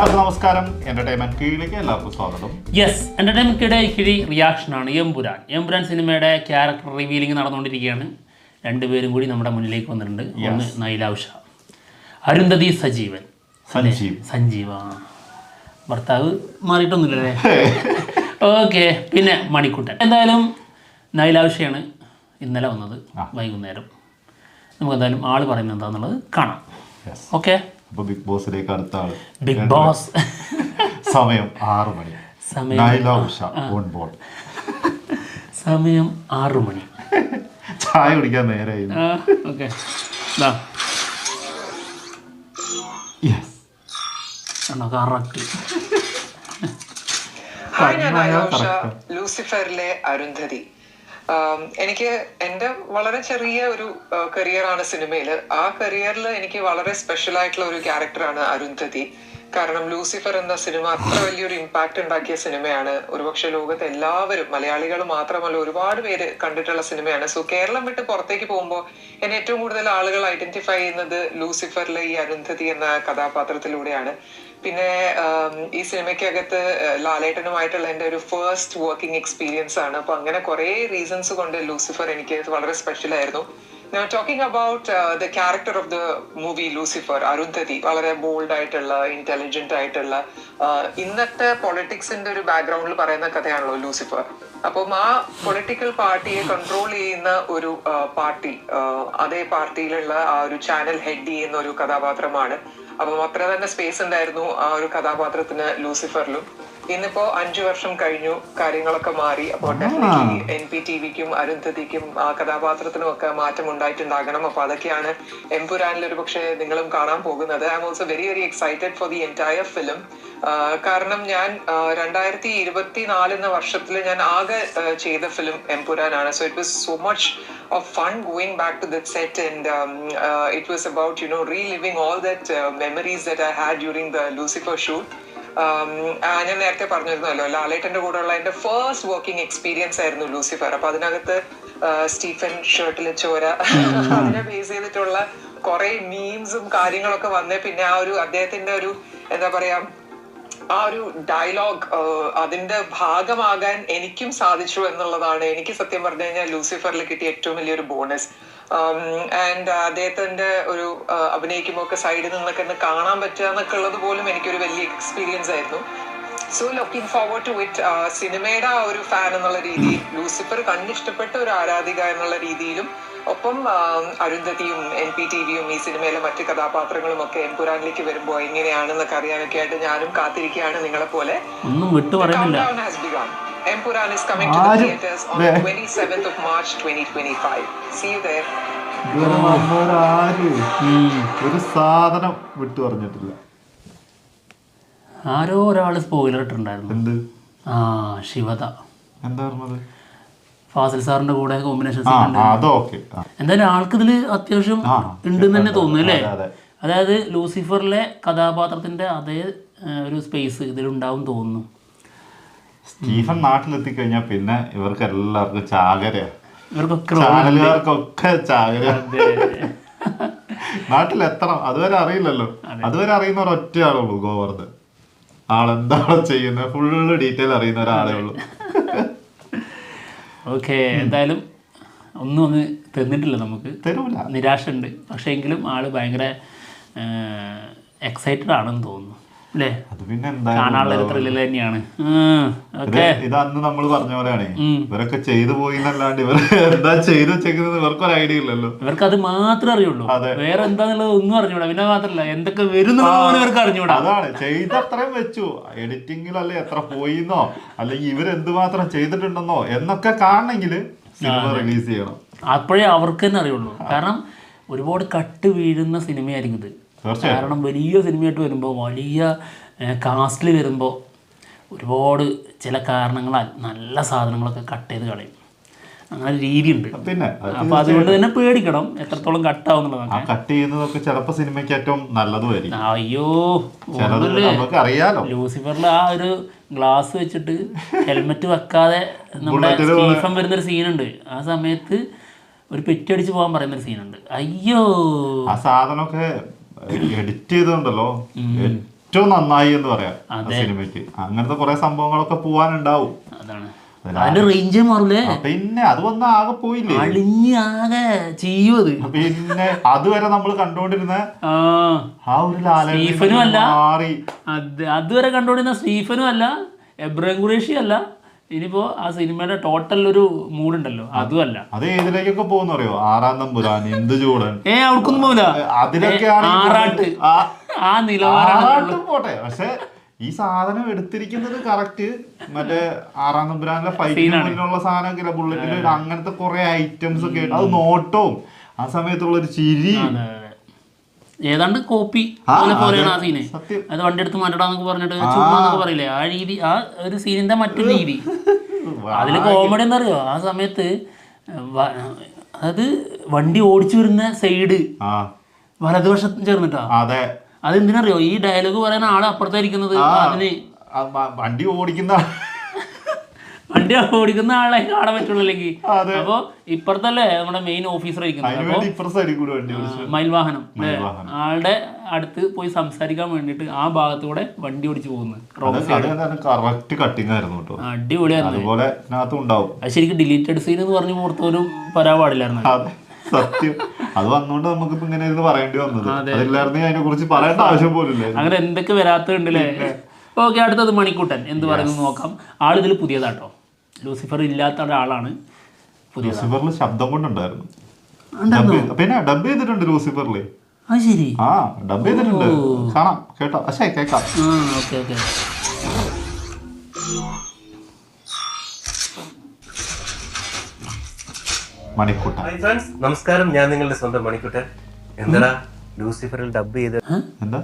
എല്ലാവർക്കും നമസ്കാരം. എന്റർടൈൻമെന്റ് കീഴിലേക്ക് എല്ലാവർക്കും സ്വാഗതം. യെസ്, എന്റർടൈൻമെന്റ് കിഴി റിയാക്ഷനാണ് എമ്പുരാൻ സിനിമയുടെ ക്യാരക്ടർ റിവീലിംഗ് നടന്നുകൊണ്ടിരിക്കുകയാണ്. രണ്ടുപേരും കൂടി നമ്മുടെ മുന്നിലേക്ക് വന്നിട്ടുണ്ട്. ഒന്ന് നൈല ഉഷ, അരുന്ധതി സഞ്ജീവ. ഭർത്താവ് മാറിയിട്ടൊന്നുമില്ലല്ലേ? ഓക്കെ. പിന്നെ മണിക്കുട്ടൻ. എന്തായാലും നൈല ഉഷയാണ് ഇന്നലെ വന്നത് വൈകുന്നേരം. നമുക്ക് എന്തായാലും ആള് പറയുന്നത് എന്താണെന്നുള്ളത് കാണാം. ഓക്കെ. അപ്പോൾ ബിഗ് ബോസിലേക്ക് അടുത്ത ആള്. Big boss. സമയം 6 മണി. Nyla Usha on board. സമയം 6 മണി. ചായ കുടിക്കാൻ നേരായി. ഓക്കെ. ലൂസിഫറിലെ അരുന്ധതി. എനിക്ക് എൻ്റെ വളരെ ചെറിയ ഒരു കരിയറാണ് സിനിമയിൽ. ആ കരിയറിൽ എനിക്ക് വളരെ സ്പെഷ്യൽ ആയിട്ടുള്ള ഒരു ക്യാരക്ടറാണ് അരുന്ധതി. കാരണം ലൂസിഫർ എന്ന സിനിമ അത്ര വലിയൊരു ഇമ്പാക്ട് ഉണ്ടാക്കിയ സിനിമയാണ്. ഒരുപക്ഷെ ലോകത്ത് എല്ലാവരും, മലയാളികൾ മാത്രമല്ല, ഒരുപാട് പേര് കണ്ടിട്ടുള്ള സിനിമയാണ്. സോ കേരളം വിട്ട് പുറത്തേക്ക് പോകുമ്പോൾ എന്നെ ഏറ്റവും കൂടുതൽ ആളുകൾ ഐഡന്റിഫൈ ചെയ്യുന്നത് ലൂസിഫറിലെ ഈ അരുന്ധതി എന്ന കഥാപാത്രത്തിലൂടെയാണ്. പിന്നെ ഈ സിനിമയ്ക്കകത്ത് ലാലേട്ടനുമായിട്ടുള്ള എൻ്റെ ഒരു ഫസ്റ്റ് വർക്കിംഗ് എക്സ്പീരിയൻസ് ആണ്. അപ്പൊ അങ്ങനെ കുറെ റീസൺസ് കൊണ്ട് ലൂസിഫർ എനിക്ക് വളരെ സ്പെഷ്യൽ ആയിരുന്നു. Now talking about the character of the movie Lucifer, Arundhati വളരെ ബോൾഡ് ആയിട്ടുള്ള, ഇന്റലിജന്റ് ആയിട്ടുള്ള, ഇന്നത്തെ പൊളിറ്റിക്സിന്റെ ഒരു ബാക്ക്ഗ്രൗണ്ടിൽ പറയുന്ന കഥയാണല്ലോ ലൂസിഫർ. അപ്പം ആ പൊളിറ്റിക്കൽ പാർട്ടിയെ കൺട്രോൾ ചെയ്യുന്ന ഒരു പാർട്ടി, അതേ പാർട്ടിയിലുള്ള ആ ഒരു ചാനൽ ഹെഡ് ചെയ്യുന്ന ഒരു കഥാപാത്രമാണ്. അപ്പം അത്ര തന്നെ സ്പേസ് ഉണ്ടായിരുന്നു ആ ഒരു കഥാപാത്രത്തിന് ലൂസിഫറിലും. ഇന്നിപ്പോ 5 വർഷം കഴിഞ്ഞു, കാര്യങ്ങളൊക്കെ മാറി. അപ്പോൾ ഡെഫിനറ്റ്ലി NPTVക്കും അരുന്ധതിക്കും ആ കഥാപാത്രത്തിനും ഒക്കെ മാറ്റം ഉണ്ടായിട്ടുണ്ടാകണം. അപ്പൊ അതൊക്കെയാണ് എമ്പുരാനിൽ ഒരു പക്ഷേ നിങ്ങളും കാണാൻ പോകുന്നത്. I'm also very very excited for the entire film. കാരണം ഞാൻ 2024 എന്ന വർഷത്തിൽ ഞാൻ ആകെ ചെയ്ത ഫിലിം എമ്പുരാനാണ്. So it was so much of fun going back to that set, and it was about, you know, reliving all that memories that I had during the Lucifer shoot. ഞാൻ നേരത്തെ പറഞ്ഞിരുന്നല്ലോ, ലാലേട്ടന്റെ കൂടെ ഉള്ള എന്റെ ഫസ്റ്റ് വർക്കിംഗ് എക്സ്പീരിയൻസ് ആയിരുന്നു Lucifer. അപ്പൊ അതിനകത്ത് സ്റ്റീഫൻ ഷർട്ടിലെ ചോര, അതിനെ ബേസ് ചെയ്തിട്ടുള്ള കുറെ മീംസും കാര്യങ്ങളൊക്കെ വന്നേ. പിന്നെ ആ ഒരു അദ്ദേഹത്തിന്റെ ഒരു എന്താ പറയാ, ആ ഒരു ഡയലോഗ്, അതിന്റെ ഭാഗമാകാൻ എനിക്കും സാധിച്ചു എന്നുള്ളതാണ് എനിക്ക് സത്യം പറഞ്ഞു കഴിഞ്ഞാൽ ലൂസിഫറിൽ കിട്ടിയ ഏറ്റവും വലിയൊരു ബോണസ്. ആൻഡ് അദ്ദേഹത്തിന്റെ ഒരു അഭിനയിക്കുമ്പോൾ ഒക്കെ സൈഡിൽ നിന്നൊക്കെ കാണാൻ പറ്റുക എന്നൊക്കെ ഉള്ളത് പോലും എനിക്കൊരു വലിയ എക്സ്പീരിയൻസ് ആയിരുന്നു. So looking forward to it. സിനിമയുടെ ആ ഒരു ഫാൻ എന്നുള്ള രീതിയിൽ, ലൂസിഫർ കണ്ടിഷ്ടപ്പെട്ട ഒരു ആരാധിക എന്നുള്ള രീതിയിലും, ഒപ്പം അരുന്ധതിയും NPTVയും ഈ സിനിമയിലെ മറ്റു കഥാപാത്രങ്ങളും ഒക്കെ എമ്പുരാനിലേക്ക് വരുമ്പോൾ എങ്ങനെയാണെന്നൊക്കെ അറിയാനൊക്കെ ആയിട്ട് ഞാനും കാത്തിരിക്കുകയാണ് നിങ്ങളെ പോലെ. Empuran is coming to the theaters on the 27th of March 2025. See you there. ഒരു സാധനം വിട്ടു പറഞ്ഞിട്ടില്ല. ആരോ ഒരാള് സ്പോയിലർ ഇട്ടിട്ടുണ്ടായിരുന്നു. എന്ത്? ശിവത. എന്താ പറഞ്ഞത്? ഫാസിൽ സാറിന്റെ കൂടെ കോമ്പിനേഷൻ. എന്തായാലും ആൾക്ക് ഇതില് അത്യാവശ്യം ഉണ്ടെന്ന് തന്നെ തോന്നുന്നു അല്ലേ? അതായത് ലൂസിഫറിലെ കഥാപാത്രത്തിന്റെ അതേ ഒരു സ്പേസ് ഇതിലുണ്ടാവും തോന്നുന്നു. സ്റ്റീഫൻ നാട്ടിലെത്തിക്കഴിഞ്ഞാൽ പിന്നെ ഇവർക്ക് എല്ലാവർക്കും ചാകരയാ, ചാനലുകാർക്കൊക്കെ ചാകര. നാട്ടിലെത്തണം, അതുവരെ അറിയില്ലല്ലോ. അതുവരെ അറിയുന്ന ഒരൊറ്റ ആളുള്ളൂ, ഗോവർദ്ധൻ. ആളെന്താണോ ചെയ്യുന്നത് ഫുള്ള് ഡീറ്റെയിൽ അറിയുന്ന ഒരാളേ ഉള്ളൂ. ഓക്കെ. എന്തായാലും ഒന്നും തന്നിട്ടില്ല, നമുക്ക് തരൂല, നിരാശ ഉണ്ട്. പക്ഷെ എങ്കിലും ആള് ഭയങ്കര എക്സൈറ്റഡ് ആണെന്ന് തോന്നുന്നു അല്ലേ? അത് പിന്നെ കാണാനുള്ള ത്രില്ലിൽ തന്നെയാണ്. ഇത് അന്ന് നമ്മൾ പറഞ്ഞ പോലെയാണ്, ഇവരൊക്കെ ചെയ്തു പോയി എന്നല്ലാണ്ട് ഇവർ എന്താ ചെയ്തു വെച്ചേക്കുന്നത് ഇവർക്കൊരു ഐഡിയ ഇല്ലല്ലോ. ഇവർക്ക് അത് മാത്രമേ അറിയുള്ളൂ, വേറെ എന്താന്നുള്ളത് ഒന്നും അറിഞ്ഞൂടാ. പിന്നെ മാത്രല്ല എന്തൊക്കെ വരുന്നുള്ളത് ഇവർക്ക് അറിഞ്ഞൂടാ. അതാണ്, ചെയ്ത് അത്രയും വെച്ചു, എഡിറ്റിംഗിലല്ലേ എത്ര പോയിന്നോ, അല്ലെങ്കിൽ ഇവരെന്തുമാത്രം ചെയ്തിട്ടുണ്ടെന്നോ എന്നൊക്കെ കാണണമെങ്കിൽ സിനിമ റിലീസ് ചെയ്യണം. അപ്പോഴേ അവർക്ക് തന്നെ അറിയുള്ളൂ. കാരണം ഒരുപാട് കട്ട് വീഴുന്ന സിനിമയായിരിക്കും ഇത്. കാരണം വലിയ സിനിമയായിട്ട് വരുമ്പോൾ, വലിയ കാസ്റ്റിൽ വരുമ്പോൾ ഒരുപാട് ചില കാരണങ്ങളാൽ നല്ല സാധനങ്ങളൊക്കെ കട്ട് ചെയ്ത് കളയും. അങ്ങനെ രീതിയുണ്ട്. പിന്നെ അപ്പൊ അതുകൊണ്ട് തന്നെ പേടിക്കണം എത്രത്തോളം കട്ടാവും എന്നുള്ളതാണ്. കട്ട് ചെയ്യുന്നതൊക്കെ ചിലപ്പോൾ സിനിമയ്ക്ക് ഏറ്റവും നല്ലതുമായിരിക്കും. അയ്യോ, അറിയാലോ, ലൂസിഫറിൽ ആ ഒരു ഗ്ലാസ് വെച്ചിട്ട് ഹെൽമെറ്റ് വെക്കാതെ നമ്മുടെ സ്റ്റീഫൻ വരുന്നൊരു സീനുണ്ട്. ആ സമയത്ത് ഒരു പെറ്റടിച്ച് പോകാൻ പറയുന്നൊരു സീനുണ്ട്. അയ്യോ, ആ സാധനമൊക്കെ എഡിറ്റ് ചെയ്തോണ്ടല്ലോ ഏറ്റവും നന്നായി എന്ന് പറയാം സിനിമയ്ക്ക്. അങ്ങനത്തെ കുറെ സംഭവങ്ങളൊക്കെ പോവാനുണ്ടാവും. അതാണ് അതിന്റെ റേഞ്ച് മാറൂലേ. പിന്നെ അത് വന്ന് ആകെ പോയില്ലേ, ആകെ ചെയ്യത്. പിന്നെ അതുവരെ നമ്മൾ കണ്ടോണ്ടിരുന്ന ആ ഒരു സ്റ്റീഫനും അല്ല, അതുവരെ കണ്ടോണ്ടിരുന്ന സ്റ്റീഫനും അല്ല, എബ്രഹാം ഖുറേഷി അല്ല. ഇനിയിപ്പോ ആ സിനിമയുടെ ടോട്ടൽ ഒരു മൂഡുണ്ടല്ലോ, അതുമല്ല. അത് ഏതിലേക്കൊക്കെ പോകുന്ന അറിയോ? ആറാം തമ്പുരാൻ, ഇന്ദുചൂടൻ, അവർക്കൊന്നും പോകില്ല. അതിലൊക്കെയാണ് ആറാട്ട്, ആ നിലവാരം പോട്ടെ. പക്ഷെ ഈ സാധനം എടുത്തിരിക്കുന്നത് കറക്റ്റ് മറ്റേ ആറാം തമ്പുരാനിലെ ഫൈറ്റിനുള്ള സാധനമൊക്കെ ബുള്ളറ്റിൽ അങ്ങനത്തെ കുറെ ഐറ്റംസ് ഒക്കെ അത് നോട്ടവും ആ സമയത്തുള്ള ഒരു ചിരി ഏതാണ്ട് കോപ്പി പോലെയാണ് ആ സീന്. അത് വണ്ടി എടുത്ത് മാറ്റടാന്നൊക്കെ പറഞ്ഞിട്ട് ചുമ്മാന്നൊക്കെ പറയില്ലേ, ആ രീതി, ആ ഒരു സീനിന്റെ മറ്റൊരു രീതി. അതില് കോമഡി എന്താ അറിയോ, ആ സമയത്ത് അതായത് വണ്ടി ഓടിച്ചു വരുന്ന സൈഡ് വലതുവശത്ത് ചേർന്നിട്ടാ. അതെന്തിനറിയോ, ഈ ഡയലോഗ് പറയുന്ന ആള് അപ്പുറത്തായിരിക്കുന്നത്. അതിന് വണ്ടി ഓടിക്കുന്ന ആളെ കാണാൻ പറ്റുള്ളൂ. അല്ലെങ്കിൽ അപ്പൊ ഇപ്പുറത്തല്ലേ നമ്മുടെ മെയിൻ ഓഫീസർ ഇരിക്കുന്നത്, മയിൽവാഹനം. ആളുടെ അടുത്ത് പോയി സംസാരിക്കാൻ വേണ്ടിട്ട് ആ ഭാഗത്തൂടെ വണ്ടി ഓടിച്ചു പോകുന്നത്. അടിപൊളിയായിരുന്നു. അത് ശരിക്കും ഡിലീറ്റഡ് സീൻ എന്ന് പറഞ്ഞ് പുറത്തോരും വരാൻ പാടില്ലായിരുന്നു. സത്യം, അത് വന്നോണ്ട് നമുക്ക് ഇങ്ങനെ പറയേണ്ടി വന്നത്. അതിനെ കുറിച്ച് പറയേണ്ട ആവശ്യം പോലില്ല. അങ്ങനെ എന്തൊക്കെ വരാത്തുണ്ടല്ലേ. ഓക്കെ, അടുത്തത് മണിക്കുട്ടൻ എന്ത് പറയുന്നു നോക്കാം. ആളിതിൽ പുതിയതാട്ടോ, ലൂസിഫർ ഇല്ലാത്ത ഒരാളാണ്. ലൂസിഫറിൽ ശബ്ദം കൊണ്ടുണ്ടായിരുന്നു, പിന്നെ ഡബ് ചെയ്തിട്ടുണ്ട് ലൂസിഫറില്. ശരി, ഡബ് ചെയ്തിട്ടുണ്ട്. കാണാം, കേട്ടോ? കേൾക്കാം. Okay okay. മണിക്കുട്ടൻ. നമസ്കാരം, ഞാൻ നിങ്ങളുടെ സ്വന്തം മണിക്കുട്ടൻ. എന്താ ലൂസിഫറിൽ ഡബ് ചെയ്ത്? എന്താ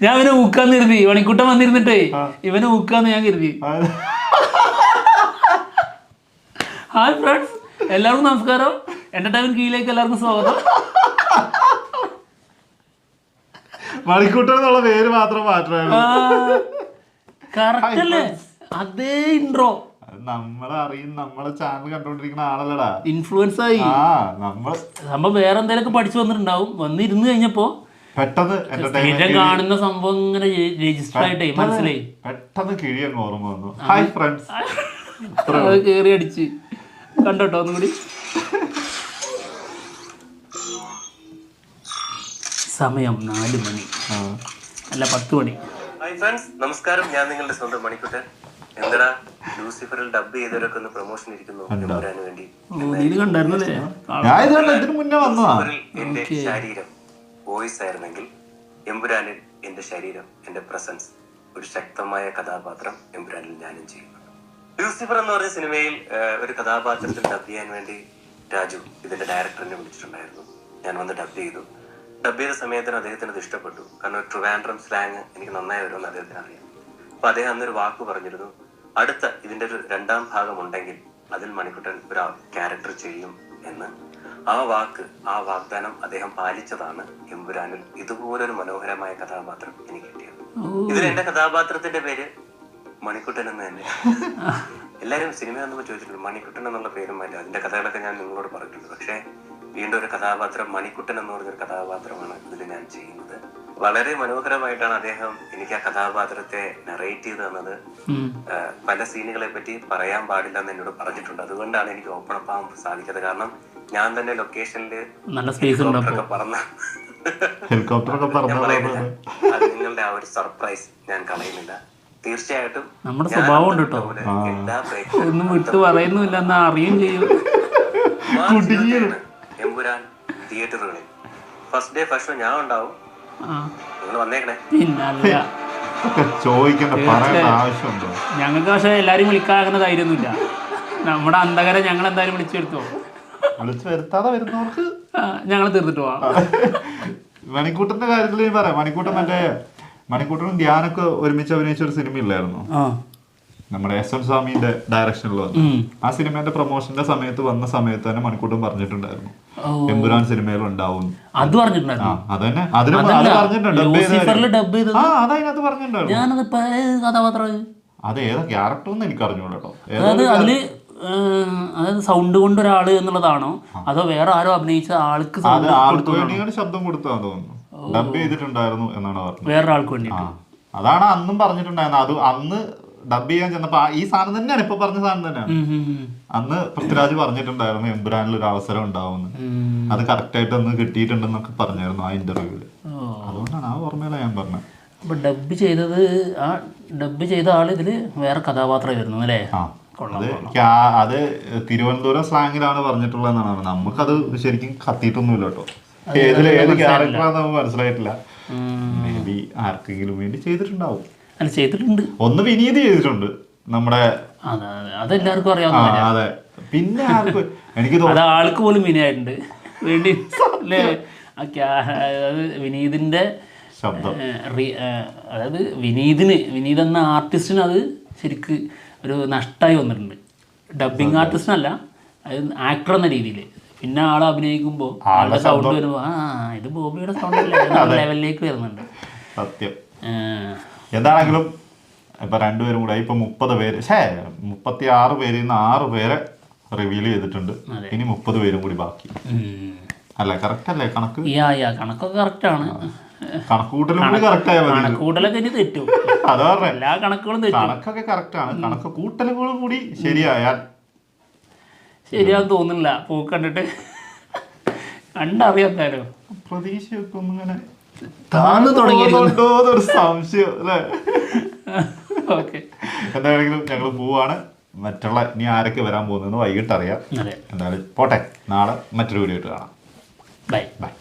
ഞാൻ ഇവനെ ഊക്കാന്ന് കരുതി. മണിക്കുട്ടൻ വന്നിരുന്നിട്ടേ ഇവനെ ഊക്കാന്ന് ഞാൻ കരുതി. ഹായ് ഫ്രണ്ട്സ്, എല്ലാവർക്കും നമസ്കാരം. എന്റർടൈൻമെന്റ് കീഴിലേക്ക് എല്ലാവർക്കും സ്വാഗതം. മണിക്കുട്ടൻ എന്നുള്ള പേര് മാത്രം മാറ്റണം. കറക്റ്റ് അല്ലേ? അതേ ഇൻട്രോ നമ്മളറിയും, നമ്മളെ ചാനൽ കണ്ടോണ്ടിരിക്കുന്ന ആളല്ലടാ, ഇൻഫ്ലുവൻസ് ആയി. നമ്മൾ വേറെ എന്തെങ്കിലുമൊക്കെ പഠിച്ചു വന്നിട്ടുണ്ടാവും. വന്നിരുന്ന് കഴിഞ്ഞപ്പോ പെട്ടെന്ന് കാണുന്ന സംഭവം ഇങ്ങനെ രജിസ്റ്റർ ആയിട്ടേ മനസ്സിലായി. പെട്ടെന്ന് കിഴിയങ്ങ് ഓർമ്മ വന്നു. ഹായ് ഫ്രണ്ട്സ്, അത് കേറി അടിച്ച് കണ്ടോട്ടോ ഒന്നും കൂടി. സമയം 4 മണി, അല്ല 10 മണി. ഹായ് ഫ്രണ്ട്സ്, നമസ്കാരം. ഞാൻ നിങ്ങളുടെ സ്വന്തം മണിക്കുട്ടൻ. എന്താ ലൂസിഫറിൽ ഡബ് ചെയ്തവരൊക്കെ ഒന്ന് പ്രൊമോഷൻ ഇരിക്കുന്നു വേണ്ടി. എന്റെ ശരീരം വോയിസ് ആയിരുന്നെങ്കിൽ എമ്പുരാനിൽ എന്റെ ശരീരം, എന്റെ പ്രസൻസ്, ഒരു ശക്തമായ കഥാപാത്രം എമ്പുരാനിൽ ഞാനും ചെയ്യുന്നുണ്ട്. ലൂസിഫർ എന്ന് പറഞ്ഞ സിനിമയിൽ ഒരു കഥാപാത്രത്തിൽ ഡബ് ചെയ്യാൻ വേണ്ടി രാജു, ഇതിന്റെ ഡയറക്ടറിനെ വിളിച്ചിട്ടുണ്ടായിരുന്നു. ഞാൻ വന്ന് ഡബ് ചെയ്തു. ഡബ് ചെയ്ത സമയത്തിന് അദ്ദേഹത്തിന് അത് ഇഷ്ടപ്പെട്ടു. കാരണം ട്രിവാൻഡ്രം സ്ലാങ് എനിക്ക് നന്നായി വരുമെന്ന് അദ്ദേഹത്തിന് അറിയാം. അപ്പൊ അദ്ദേഹം അന്നൊരു വാക്ക് പറഞ്ഞിരുന്നു, അടുത്ത ഇതിന്റെ ഒരു 2ാം ഭാഗം ഉണ്ടെങ്കിൽ അതിൽ മണിക്കുട്ടൻ ഒരു ക്യാരക്ടർ ചെയ്യും എന്ന്. ആ വാഗ്ദാനം അദ്ദേഹം പാലിച്ചതാണ് എമ്പുരാനിൽ ഇതുപോലൊരു മനോഹരമായ കഥാപാത്രം എനിക്ക് കിട്ടിയത്. ഇതിൽ എന്റെ കഥാപാത്രത്തിന്റെ പേര് മണിക്കുട്ടൻ എന്ന് തന്നെ. എല്ലാരും സിനിമ വന്നപ്പോൾ ചോദിച്ചിട്ടുണ്ട് മണിക്കുട്ടൻ എന്നുള്ള പേരും മാറ്റി. അതിന്റെ കഥകളൊക്കെ ഞാൻ നിങ്ങളോട് പറഞ്ഞിട്ടുണ്ട്. പക്ഷെ വീണ്ടും ഒരു കഥാപാത്രം, മണിക്കുട്ടൻ എന്ന് പറഞ്ഞൊരു കഥാപാത്രമാണ് ഇതിൽ ഞാൻ ചെയ്യുന്നത്. വളരെ മനോഹരമായിട്ടാണ് അദ്ദേഹം എനിക്ക് ആ കഥാപാത്രത്തെ നറേറ്റ് ചെയ്ത് തന്നത്. പല സീനുകളെ പറ്റി പറയാൻ പാടില്ല എന്ന് എന്നോട് പറഞ്ഞിട്ടുണ്ട്. അതുകൊണ്ടാണ് എനിക്ക് ഓപ്പൺ അപ്പ് ആവാൻ സാധിക്കാത്തത്. കാരണം ഞാൻ തന്നെ ലൊക്കേഷനില് ഹെലികോപ്റ്ററൊക്കെ പറയുന്നില്ല. അത് നിങ്ങളുടെ ആ ഒരു സർപ്രൈസ് ഞാൻ കളയുന്നില്ല. തീർച്ചയായിട്ടും നമ്മുടെ സ്വഭാവം ഉണ്ട് കേട്ടോ, ഒന്നും വിട്ടു പറയുന്നില്ല എന്നാ അറിയും ചെയ്യും. എമ്പുരാൻ തിയേറ്ററുകളിൽ ഫസ്റ്റ് ഡേ ഫസ്റ്റ് ഷോ ഞാൻ ഉണ്ടാവും. നിങ്ങൾ വന്നേക്കണേ. ഞങ്ങൾക്ക് പക്ഷെ എല്ലാരും വിളിക്കാകുന്ന ധൈര്യമൊന്നുമില്ല. നമ്മുടെ അന്ധകരെ ഞങ്ങൾ എന്തായാലും വിളിച്ചെടുത്തോ, വിളിച്ചു വരുത്താതെ വരുന്നവർക്ക് ഞങ്ങൾ തീർത്തിട്ട് പോവാം. മണിക്കൂട്ടന്റെ കാര്യത്തിൽ പറയാം. മണിക്കൂട്ടനും ധ്യാനൊക്കെ ഒരുമിച്ച് അഭിനയിച്ച ഒരു സിനിമ ഇല്ലായിരുന്നു, നമ്മുടെ എസ് എൻ സ്വാമിന്റെ ഡയറക്ഷനിൽ വന്നു. ആ സിനിമയുടെ പ്രൊമോഷന്റെ സമയത്ത് വന്ന സമയത്ത് തന്നെ മണിക്കൂട്ടൻ പറഞ്ഞിട്ടുണ്ടായിരുന്നു എമ്പുരാൻ സിനിമയിൽ ഉണ്ടാവും. അത് പറഞ്ഞിട്ടുണ്ടായിരുന്നു. അതന്നെ അതതിനകത്ത് പറഞ്ഞിട്ടുണ്ടായിരുന്നു. അത് ഏതാ ക്യാരക്ടർ എന്ന് എനിക്ക് അറിഞ്ഞൂടോ. അതായത് സൗണ്ട് കൊണ്ട് ഒരാള് എന്നുള്ളതാണോ അതോ വേറെ ആരോ അഭിനയിച്ച ആൾക്ക് ശബ്ദം കൊടുത്താന്ന് തോന്നുന്നു. ഡബ് ചെയ്തിട്ടുണ്ടായിരുന്നു എന്നാണ് പറഞ്ഞത്. വേറൊരാൾക്ക് വേണ്ടിയിട്ട്. അതാണ് അന്നും പറഞ്ഞിട്ടുണ്ടായിരുന്നത്. അത് അന്ന് ഡബ് ചെയ്യാൻ ചെന്നപ്പോ ഈ സാധനം തന്നെയാണ്, ഇപ്പൊ പറഞ്ഞ സാധനം തന്നെയാണ്. അന്ന് പൃഥ്വിരാജ് പറഞ്ഞിട്ടുണ്ടായിരുന്നു എമ്പുരാനിൽ ഒരു അവസരം ഉണ്ടാവുമെന്ന്. അത് കറക്റ്റ് ആയിട്ട് അന്ന് കിട്ടിയിട്ടുണ്ടെന്നൊക്കെ പറഞ്ഞായിരുന്നു ആ ഇന്റർവ്യൂവില്. അതുകൊണ്ടാണ് ആ ഓർമ്മയില ഞാൻ പറഞ്ഞത്. അപ്പൊ ഡബ് ചെയ്തത്, ആ ഡബ് ചെയ്ത ആള് ഇതില് വേറെ കഥാപാത്രമായിരുന്നു അല്ലേ? അത് തിരുവനന്തപുരം സ്ലാങ്ങിലാണ് പറഞ്ഞിട്ടുള്ളതെന്നാണ്. നമുക്കത് ശരിക്കും കത്തിയിട്ടൊന്നുമില്ല കേട്ടോ. ഏത് ക്യാരക്ടറാന്ന് നമുക്ക് മനസ്സിലായിട്ടില്ല. മേ ബി ആർക്കെങ്കിലും വേണ്ടി ചെയ്തിട്ടുണ്ടാവും. അല്ല, ചെയ്തിട്ടുണ്ട്. ഒന്ന് വിനീത് ചെയ്തിട്ടുണ്ട് നമ്മുടെ. അതെല്ലാവർക്കും അറിയാവുന്ന. അതെ, പിന്നെ ആർക്കും എനിക്ക് ആൾക്ക് പോലും വിനയായിട്ടുണ്ട് വേണ്ടി അല്ലേ? അതായത് വിനീതിന്റെ ശബ്ദം, അതായത് വിനീത് എന്ന ആർട്ടിസ്റ്റിന് അത് ശരിക്ക് ഒരു നഷ്ടമായി വന്നിട്ടുണ്ട്. ഡബിങ് ആർട്ടിസ്റ്റിനല്ല, അത് ആക്ടർ എന്ന രീതിയിൽ. പിന്നെ ആളെ അഭിനയിക്കുമ്പോൾ ആളുടെ സൗണ്ട് വരുമ്പോൾ ഇത് ബോബിയുടെ സൗണ്ട് അല്ലേ ലെവലിലേക്ക് വരുന്നുണ്ട്. സത്യം. എന്താണെങ്കിലും ഇപ്പൊ രണ്ടുപേരും കൂടെ ഇപ്പൊ 30 പേര് 36 പേരിൽ നിന്ന് 6 പേരെ റിവീൽ ചെയ്തിട്ടുണ്ട്. ഇനി 30 പേരും കൂടി ബാക്കി അല്ലേ? കറക്റ്റ് അല്ലേ കണക്ക്? കണക്കൊക്കെ കറക്റ്റ് ആണ്. കണക്കൂട്ടലൊക്കെ ഇനി തെറ്റും. അതാ പറഞ്ഞെ, എല്ലാ കണക്കുകളും തെറ്റും. കണക്കൊക്കെ കറക്റ്റ് ആണ്. കണക്ക് കൂട്ടലുകളും കൂടി ശരിയായാൽ ശരിയാന്ന് തോന്നുന്നില്ല. പോക്ക് കണ്ടിട്ട് കണ്ടറിയാത്താലോ പ്രതീക്ഷയൊക്കെ ഒന്നിങ്ങനെ താന്ന് തുടങ്ങിയിട്ടുണ്ടോന്നൊരു സംശയം അല്ലേ? ഓക്കെ, എന്താണെങ്കിലും ഞങ്ങൾ പോവാണ്. മറ്റുള്ള ഇനി ആരൊക്കെ വരാൻ പോകുന്നതെന്ന് വൈകിട്ട് അറിയാം. എന്തായാലും പോട്ടെ, നാളെ മറ്റൊരു വീഡിയോ ആയിട്ട് കാണാം. Bye bye.